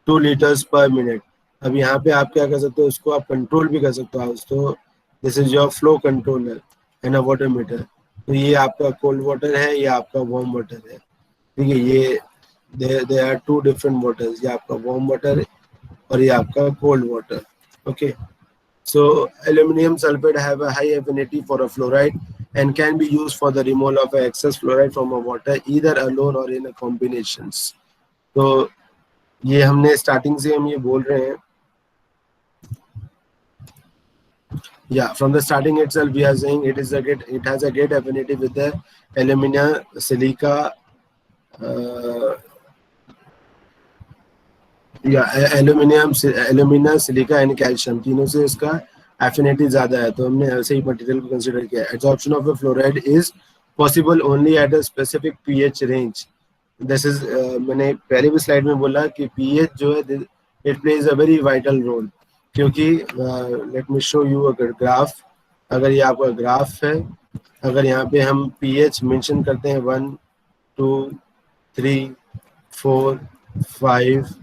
2 litres per minute. अब यहाँ पे आप क्या कर सकते हो, उसको आप कंट्रोल भी कर सकते हो। तो this is your flow controller and a water meter. तो ये आपका कोल्ड वाटर है, ये आपका वार्म वाटर है, ठीक है। ये दे आर 2 डिफरेंट वाटर्स, ये आपका वार्म वाटर और ये आपका cold water. Okay, so aluminum sulfate have a high affinity for a fluoride and can be used for the removal of excess fluoride from a water either alone or in a combinations. तो ये हमने स्टार्टिंग से हम ये बोल रहे हैं, yeah, from the starting itself we are saying it has a great affinity with the alumina, silica, या एल्यूमिना, सिलिका एंड कैल्शियम, तीनों से इसका एफिनिटी ज्यादा है। तो हमने ऐसे ही मटेरियल को कंसीडर किया। Absorption of the fluoride is possible only at a specific pH range. This is मैंने पहले भी स्लाइड में बोला कि पीएच जो है it plays a very vital role, क्योंकि let me show you a graph. अगर ये आपका ग्राफ है, अगर यहाँ पे हम पीएच मेंशन करते हैं 1 2 3 4 5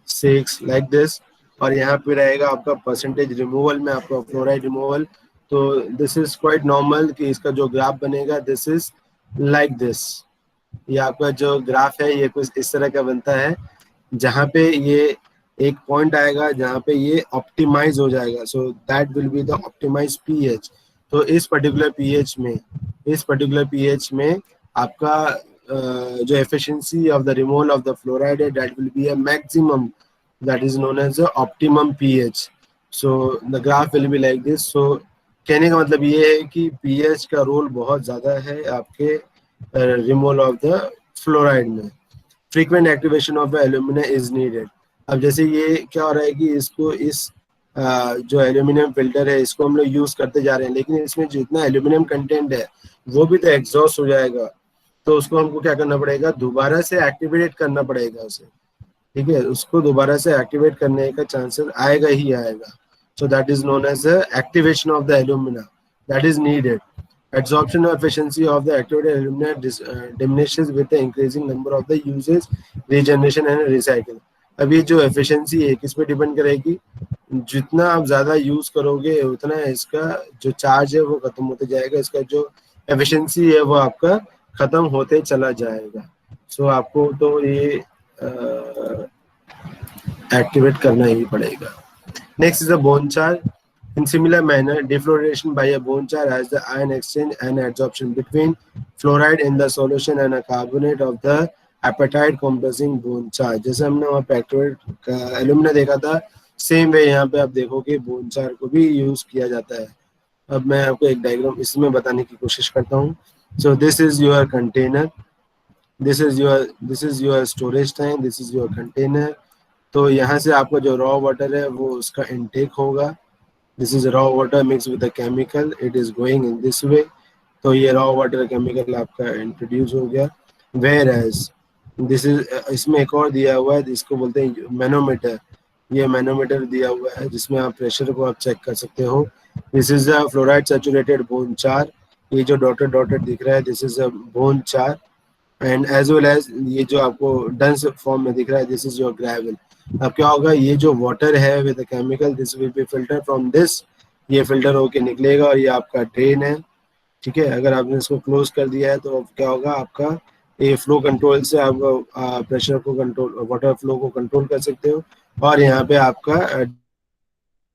6 लाइक दिस, और यहाँ पे रहेगा आपका परसेंटेज रिमूवल में आपका फ्लोराइड रिमूवल। तो दिस इज क्वाइट नॉर्मल कि इसका जो ग्राफ बनेगा दिस इज लाइक दिस। ये आपका जो ग्राफ है ये कुछ इस तरह का बनता है, जहाँ पे ये एक पॉइंट आएगा जहाँ पे ये ऑप्टिमाइज हो जाएगा। So that will be the optimise pH. तो इस पर्टिकुलर पीएच में आपका जो efficiency of the removal of the fluoride that will be a maximum, that is known as the optimum pH. So the graph will be like this. सो कहने का मतलब ये है कि पीएच का रोल बहुत ज़्यादा है आपके रिमूवल ऑफ द फ्लोराइड में. Frequent activation of alumina is needed. अब जैसे ये क्या हो रहा है कि इसको इस जो एल्यूमिनियम फिल्टर है इसको हम लोग यूज करते जा रहे हैं, लेकिन इसमें जितना एल्यूमिनियम कंटेंट है वो भी तो एग्जॉस्ट हो जाएगा. तो उसको हमको क्या करना पड़ेगा, दोबारा से एक्टिवेट करना पड़ेगा उसे. ठीक है, उसको दोबारा से एक्टिवेट करने का चांसेस आएगा ही आएगा. So that is known as activation of the alumina that is needed. Absorption efficiency of the activated alumina diminishes with the increasing number of the uses, regeneration and recycle. अब ये जो एफिशिएंसी है किस पे डिपेंड करेगी, जितना आप ज़्यादा यूज़ करोगे उतना इसका जो चार्ज है वो ख़त्म होते जाएगा, इसका जो एफिशिएंसी है वो आपका ख़त्म होते चला जाएगा. सो आपको तो ये एक्टिवेट करना ही पड़ेगा. नेक्स्ट इज अ बोन चार. In similar manner, defluoridation by a bone char has the ion exchange and adsorption between fluoride in the solution and a carbonate of the apatite compressing bone char. जैसे हमने वहाँ पे एक्टिवेट एल्यूमिना देखा था, सेम वे यहाँ पे आप देखोगे बोन चार को भी यूज किया जाता है. अब मैं आपको एक डायग्राम इसमें बताने की कोशिश करता हूँ. सो this is your container, this is your storage tank, this is your container. तो यहाँ से आपका जो रॉ वाटर है वो उसका इनटेक होगा. This is raw water mixed with a chemical. It is going in this way. तो ये raw water chemical आपका introduce हो गया. Whereas this is इसमें एक और दिया हुआ है जिसको बोलते हैं मैनोमीटर. ये मैनोमीटर दिया हुआ है जिसमें आप प्रेशर को आप चेक कर सकते हो. This is a fluoride saturated bone char. ये जो डॉटेड दिख रहा है this is a bone char. And as well as ये जो आपको dense form में दिख रहा है this is your gravel. अब क्या होगा, ये जो वाटर है with chemical this will be filter from this. ये फिल्टर होके निकलेगा और ये आपका ड्रेन है. ठीक है, अगर आपने इसको क्लोज कर दिया है तो क्या होगा, आपका ये फ्लो कंट्रोल से आप प्रेशर को कंट्रोल, वाटर फ्लो को कंट्रोल कर सकते हो. और यहाँ पे आपका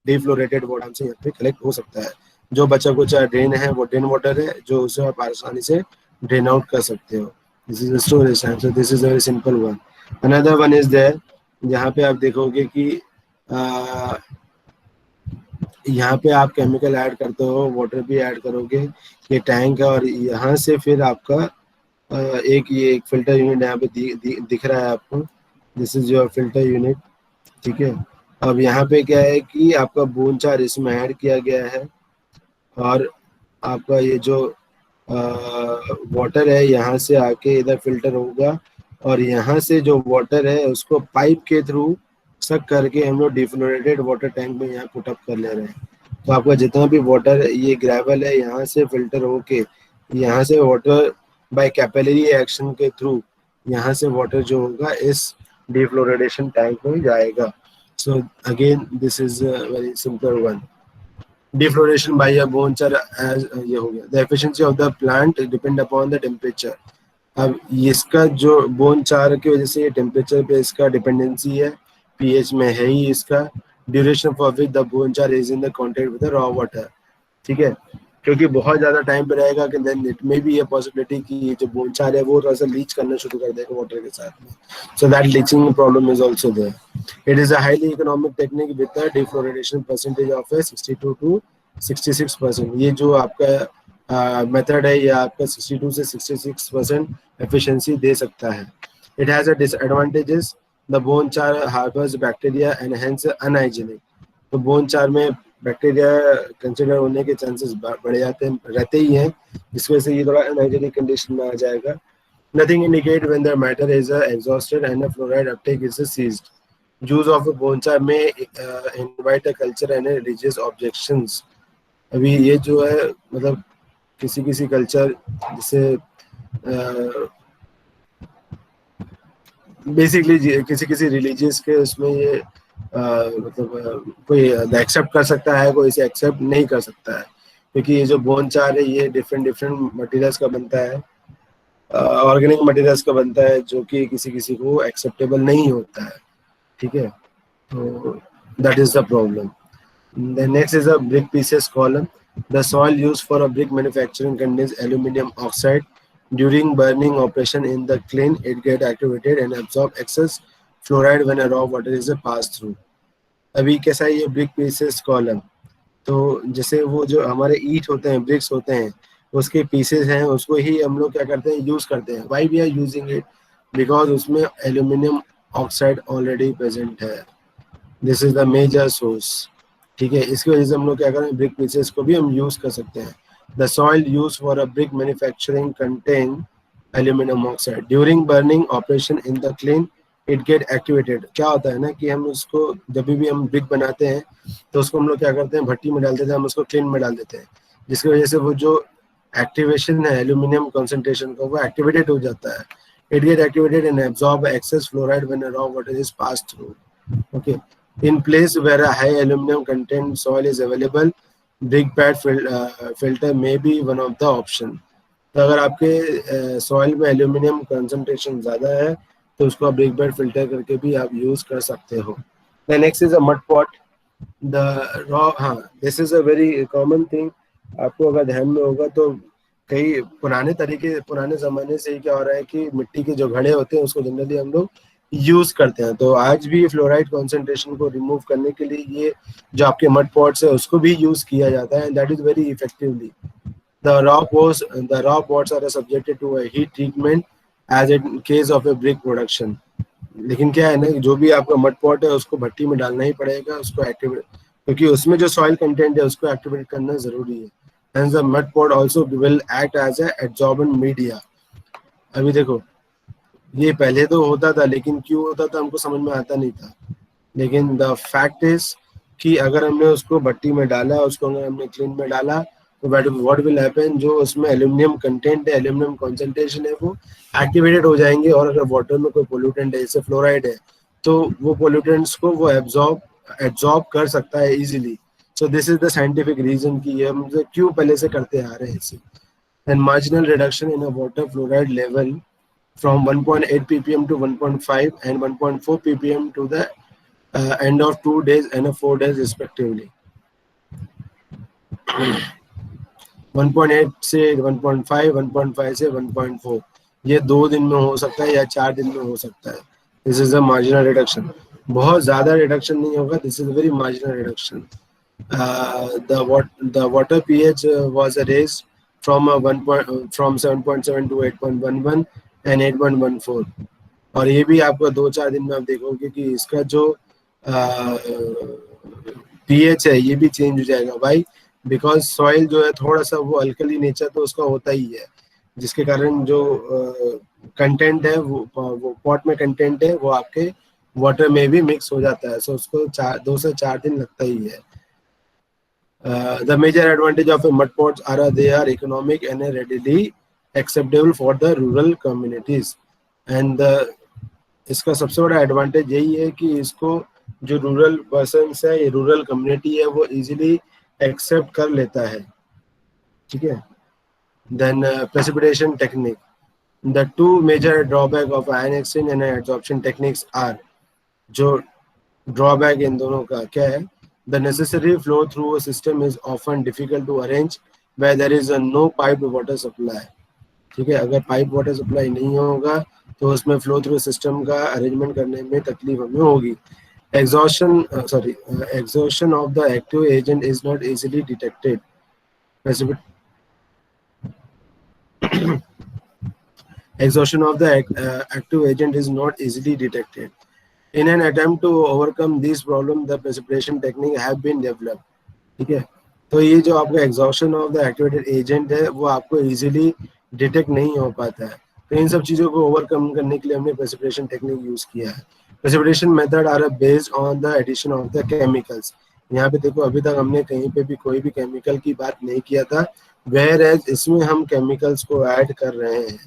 डिफ्लोरेटेड वाटर से यहाँ पे कलेक्ट हो सकता है. जो बचा कुचा ड्रेन है वो ड्रेन वाटर है जो उसे आप आसानी से ड्रेन आउट कर सकते हो. This is storage tank. So this is very simple one. Another one is there. यहाँ पे आप देखोगे कि यहाँ पे आप केमिकल ऐड करते हो, वाटर भी ऐड करोगे. ये टैंक है और यहाँ से फिर आपका एक फिल्टर यूनिट यहाँ पे दिख रहा है आपको. This is your filter unit. ठीक है, अब यहाँ पे क्या है कि आपका बोन चार इसमें ऐड किया गया है और आपका ये जो वाटर है यहाँ से आके इधर फिल्टर होगा और यहाँ से जो वाटर है उसको पाइप के थ्रू सक करके हम लोग डिफ्लोरेटेड वाटर टैंक में यहाँ पुट अप कर ले रहे हैं. तो आपका जितना भी वाटर ये ग्रेवल है यहाँ से फिल्टर होके यहाँ से वाटर बाय कैपिलरी एक्शन के थ्रू यहाँ से वाटर जो होगा इस डिफ्लोरेटेशन टैंक में जाएगा. So again this is very simple one. Defloration by a bone char as ये हो गया. The efficiency of the plant depend upon the temperature. अब इसका जो बोन चार की वजह से ये टेम्परेचर पे इसका डिपेंडेंसी है, पीएच में है ही इसका. Duration for which the bone char is in the contact with the raw water. ठीक है, क्योंकि बहुत ज़्यादा टाइम पे रहेगा कि देन इट मे बी ये पॉसिबिलिटी कि ये जो बोन चार है वो थोड़ा सा लीच करना शुरू कर देगा वाटर के साथ में. So that leaching problem is also there. It is a highly economic technique with the defluoridation percentage of 62 to 66%. ये जो आपका मेथड है ये आपका 62 से 66% एफिशिएंसी दे सकता है. It has a disadvantages. The bone char harbours bacteria and hence unhygienic. तो बोन चार में बैक्टीरिया कंसिडर होने के चांसेस बढ़ जाते हैं, रहते ही हैं, जिस वजह से ये थोड़ा अनहाइजीनिक कंडीशन में आ जाएगा. Nothing indicate when the matter is exhausted and fluoride uptake is ceased. Use of bone char may invite a culture and religious objections. अभी ये जो है मतलब किसी कल्चर जैसे बेसिकली किसी रिलीजियस के उसमें ये मतलब कोई एक्सेप्ट कर सकता है, कोई इसे एक्सेप्ट नहीं कर सकता है, क्योंकि ये जो बोन चार है ये डिफरेंट मटेरियल्स का बनता है, ऑर्गेनिक मटेरियल्स का बनता है जो कि किसी को एक्सेप्टेबल नहीं होता है. ठीक है, तो that is the problem. The next is a brick pieces column. The soil used for a brick manufacturing contains aluminum oxide. During burning operation in the kiln, it gets activated and absorb excess fluoride when a raw water is passed through. अभी कैसा है ये ब्रिक पीसेस कॉलम, तो जैसे वो जो हमारे ईट होते हैं, ब्रिक्स होते हैं, उसके पीसेस हैं, उसको ही हम लोग क्या करते हैं, यूज करते हैं. Why we are using it? Because उसमें एल्यूमिनियम ऑक्साइड ऑलरेडी प्रेजेंट है. This is the major source. ठीक है, इसकी वजह से हम लोग क्या करें, ब्रिक पीसेस को भी हम यूज कर सकते हैं. The soil use for a brick manufacturing contain aluminium oxide. During burning operation in the clean it get activated. क्या होता है ना कि हम उसको जब भी हम ब्रिक बनाते हैं तो उसको हम लोग क्या करते हैं, भट्टी में डाल देते हैं, हम उसको क्लीन में डाल देते हैं, जिसकी वजह से वो जो एक्टिवेशन है एल्यूमिनियम कॉन्सेंट्रेशन का, वो एक्टिवेटेड हो जाता है. It get activated and absorb excess fluoride when raw water is pass through. Okay, in place where a high aluminum content soil is available, brick pad filter may be one of the option. तो अगर आपके सॉइल में एल्यूमिनियम कंसंट्रेशन ज़्यादा है तो उसको आप ब्रिक बेड फिल्टर करके भी आप यूज़ कर सकते हो. The next is a mud pot. The raw, हाँ, this is a very common thing. आपको अगर ध्यान में होगा तो कई पुराने ज़माने से ही क्या हो रहा है कि मिट्टी के जो घड़े होते हैं उसको जनरली हम लोग यूज करते हैं. तो आज भी फ्लोराइड कॉन्सेंट्रेशन को रिमूव करने के लिए ये जो आपके मड पॉट्स है उसको भी यूज किया जाता है. That is very effectively. The raw pots are subjected to a heat treatment as in case of a brick production. लेकिन क्या है ना, जो भी आपका मड पॉट है उसको भट्टी में डालना ही पड़ेगा, उसको एक्टिवेट, क्योंकि उसमें जो सॉइल कंटेंट है उसको एक्टिवेट करना जरूरी है. Hence the mud pot also will act as a adsorbent media. अभी देखो, ये पहले तो होता था, लेकिन क्यों होता था हमको समझ में आता नहीं था. लेकिन द फैक्ट इज कि अगर हमने उसको भट्टी में डाला, उसको अगर हमने क्लीन में डाला, तो व्हाट विल हैपन, जो उसमें एल्यूमिनियम कंटेंट है, एल्यूमिनियम कॉन्सेंट्रेशन है, वो एक्टिवेटेड हो जाएंगे. और अगर वाटर में कोई पोल्यूटेंट है, जैसे फ्लोराइड है, तो वो पोल्यूटेंट्स को वो एब्जॉर्ब कर सकता है easily. So this is the scientific reason कि ये हम क्यों पहले से करते आ रहे हैं इसे. And marginal reduction in a water fluoride level from 1.8 ppm to 1.5 and 1.4 ppm to the end of 2 days and 4 days respectively. 1.8 से 1.5, 1.5 से 1.4, ये 2 दिन में हो सकता है या 4 दिन में हो सकता है. This is a marginal reduction. बहुत ज़्यादा रिडक्शन नहीं होगा. This is very marginal reduction. The water pH was raised from 7.7 to 8.11 and 8.14. और ये भी आपको 2-4 दिन में आप देखोगे कि इसका जो pH है ये भी चेंज हो जाएगा. वाई? बिकॉज सॉइल जो है थोड़ा सा वो अल्कली नेचर तो उसका होता ही है, जिसके कारण जो कंटेंट है वो पॉट में कंटेंट है वो आपके वाटर में भी मिक्स हो जाता है. सो उसको 2 से 4 दिन लगता ही है. The major advantage of a mud pots are they are economic and readily acceptable for the rural communities. And इसका सबसे बड़ा एडवांटेज यही है कि इसको जो रूरल पर्सन्स है, ये रूरल कम्युनिटी है, वो इजीली एक्सेप्ट कर लेता है. ठीक है. Then precipitation technique. The two major drawback of ion exchange and adsorption techniques are, जो ड्रॉबैक इन दोनों का क्या है, the necessary flow through a system is often difficult to arrange where there is no piped water supply. ठीक है, अगर पाइप वाटर सप्लाई नहीं होगा तो उसमें फ्लो थ्रू सिस्टम का अरेंजमेंट करने में तकलीफ हमें होगी. Exhaustion of the active agent is not easily detected. Exhaustion of the active agent is not easily detected. In an attempt to overcome these problems, the precipitation technique have been developed. ठीक है, तो ये जो आपका exhaustion of the activated agent है वो आपको इजीली डिटेक्ट नहीं हो पाता है. तो इन सब चीज़ों को ओवरकम करने के लिए हमने प्रेसिपिटेशन टेक्निक यूज़ किया है. Precipitation method are based on the addition of the chemicals. यहाँ पे देखो, अभी तक हमने कहीं पे भी कोई भी केमिकल की बात नहीं किया था, वेयर एज इसमें हम केमिकल्स को ऐड कर रहे हैं.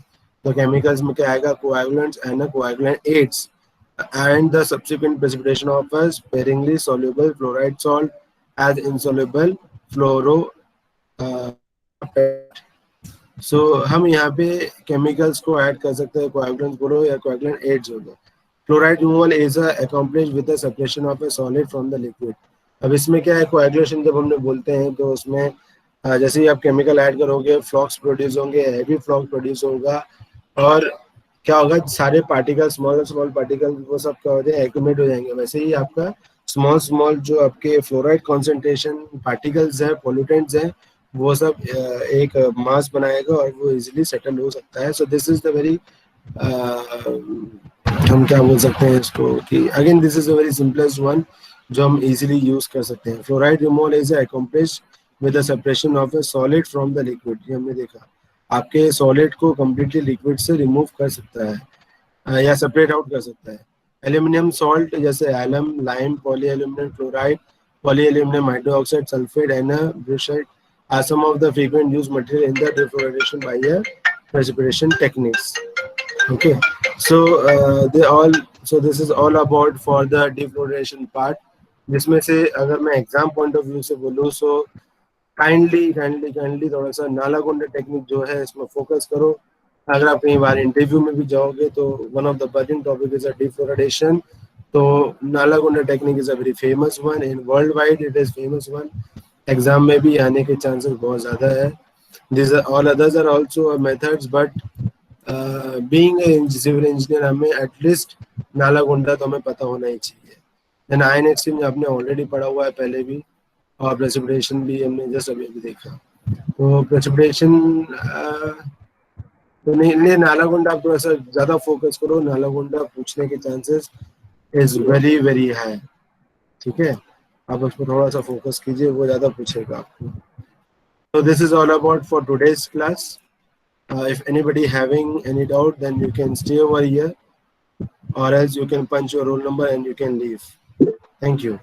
तो केमिकल्स में क्या आएगा, coagulants and coagulant aids and the subsequent precipitation of a sparingly soluble fluoride salt as insoluble fluoro. So हम यहाँ पे केमिकल्स को ऐड कर सकते हैं, कोएगुलेंट्स बोलो या कोएगुलेंट एड्स हो गए. Fluoride removal is accomplished with the separation of A solid from the liquid. अब इसमें क्या है, कोएगुलेशन जब हमने बोलते हैं तो उसमें जैसे ही आप केमिकल ऐड करोगे फ्लॉक्स प्रोड्यूस होंगे, हैवी फ्लॉक्स प्रोड्यूस होगा, और क्या होगा, सारे पार्टिकल स्मॉल पार्टिकल वो सब क्या होते हैं, एक्यूमुलेट हो जाएंगे. वैसे ही आपका स्मॉल जो आपके फ्लोराइड कॉन्सेंट्रेशन पार्टिकल्स है, पोल्यूटेंट्स है, वो सब एक मास बनाएगा और वो इजीली सेटल हो सकता है. सो दिस इज द वेरी, हम क्या बोल सकते हैं इसको कि again this is a very simplest one जो हम इजीली यूज कर सकते हैं. Fluoride removal is accomplished with the separation of a solid from the liquid. ये हमने देखा, आपके सॉलिड को कम्प्लीटली लिक्विड से रिमूव कर सकता है या सेपरेट आउट कर सकता है. एल्यूमिनियम सॉल्ट जैसे alum, lime, poly aluminium chloride, poly aluminium hydroxide, sulphate and brucite are some of the frequent used material in the defloration by a precipitation techniques. Okay, so this is all about for the defloration part. जिसमें से अगर मैं एग्जाम पॉइंट ऑफ व्यू से बोलूँ, सो काइंडली थोड़ा सा नालागुंडा टेक्निक जो है इसमें फोकस करो. अगर आप कई बार इंटरव्यू में भी जाओगे तो one of the burning topic is defluoridation. तो Nalgonda technique is a very famous one in world wide, it is famous one. Exam में भी आने के चांसेस बहुत ज़्यादा है. This all others are also methods, but being a civil engineer हमें एटलीस्ट नालागुंडा तो हमें पता होना ही चाहिए. देन आयन एक्सचेंज आपने ऑलरेडी पढ़ा हुआ है पहले भी, और प्रेसिपिटेशन भी हमने जस्ट अभी देखा. तो प्रेसिपिटेशन तो नहीं, नालागुंडा आप थोड़ा सा ज़्यादा फोकस करो. नालागुंडा पूछने के chances is very very high. ठीक है, आप उस पर थोड़ा सा फोकस कीजिए, वो ज़्यादा पूछेगा आपको. So this is all about for today's class. If anybody having any doubt, then you can stay over here, or else you can punch your roll number and you can leave. Thank you.